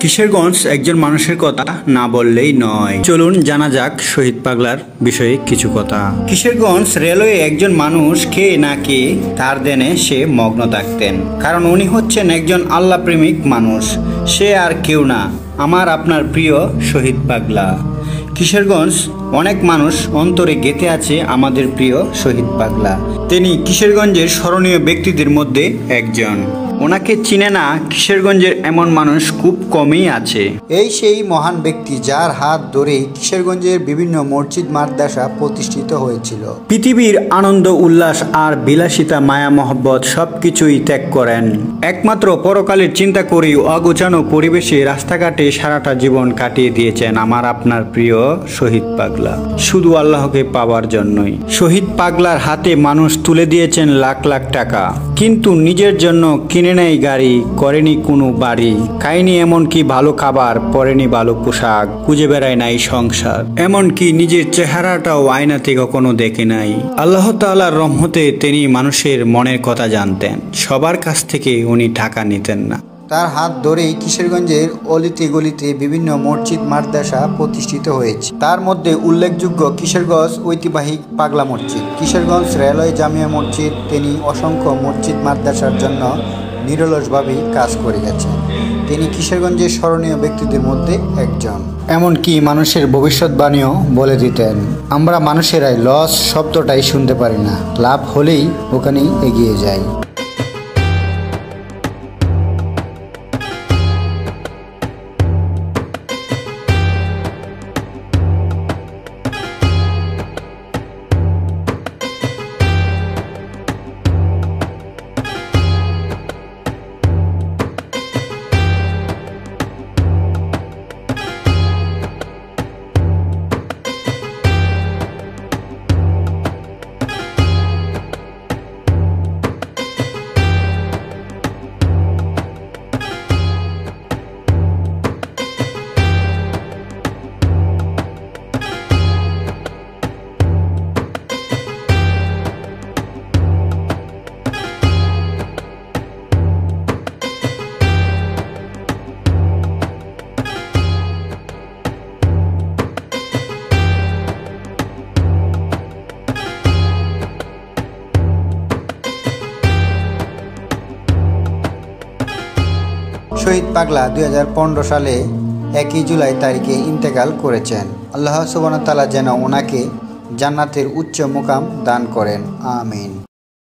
কিশোরগঞ্জ একজন মানুষের কথা না বললেই নয়। চলুন জানা যাক শহীদ পাগলার বিষয়ে কিছু কথা। কিশোরগঞ্জ রেলওয়ে একজন মানুষ খেয়ে না খেয়ে তার দেনে সে মগ্ন থাকতেন, কারণ উনি হচ্ছেন একজন আল্লাহ প্রেমিক মানুষ। সে আর কেউ না, আমার আপনার প্রিয় শহীদ পাগলা। কিশোরগঞ্জ অনেক মানুষ অন্তরে গেঁথে আছে আমাদের প্রিয় শহীদ পাগলা। তিনি কিশোরগঞ্জের স্মরণীয় ব্যক্তিদের মধ্যে একজন। ওনাকে চিনে না কিশোরগঞ্জের এমন মানুষ খুব কমই আছে। এই সেই মহান ব্যক্তি যার হাত ধরেই কিশোরগঞ্জের বিভিন্ন মসজিদ মাদ্রাসা প্রতিষ্ঠিত হয়েছিল। পৃথিবীর আনন্দ উল্লাস আর বিলাসিতা মায়া মহব্বত সবকিছুই ত্যাগ করেন একমাত্র পরকালের চিন্তা করেই অগোছানো পরিবেশে রাস্তাঘাটে সারাটা জীবন কাটিয়ে দিয়েছেন আমার আপনার প্রিয় শহীদ পাগলা, শুধু আল্লাহকে পাওয়ার জন্যই। শহীদ পাগলার হাতে মানুষ তুলে দিয়েছেন লাখ লাখ টাকা, কিন্তু নিজের জন্য কিনে নেই গাড়ি, করেনি কোনো বাড়ি, খায়নি এমনকি ভালো খাবার, পরেনি ভালো পোশাক, খুঁজে বেড়ায় নাই সংসার, এমনকি নিজের চেহারাটাও আয়নাতে কখনো দেখে নাই। আল্লাহ তাআলার রহমতে তিনি মানুষের মনের কথা জানতেন, সবার কাছ থেকে উনি টাকা নিতেন না। তার হাত ধরেই কিশোরগঞ্জের অলিতে গলিতে বিভিন্ন মসজিদ মাদ্রাসা প্রতিষ্ঠিত হয়েছে। তার মধ্যে উল্লেখযোগ্য কিশোরগঞ্জ ঐতিহ্যবাহী পাগলা মসজিদ, কিশোরগঞ্জ রেলওয়ে জামিয়া মসজিদ। তিনি অসংখ্য মসজিদ মাদ্রাসার জন্য নিরলসভাবেই কাজ করে গেছেন। তিনি কিশোরগঞ্জের স্মরণীয় ব্যক্তিদের মধ্যে একজন। এমনকি মানুষের ভবিষ্যৎবাণীও বলে দিতেন। আমরা মানুষেরাই লস শব্দটাই শুনতে পারি না, লাভ হলেই ওখানেই এগিয়ে যাই। শহীদ পাগলা 2015 সালে 1 জুলাই তারিখে ইন্তেকাল করেছেন। আল্লাহ সুবহানাহু ওয়া তাআলা যেন ওনাকে জান্নাতের উচ্চ মুকাম দান করেন, আমিন।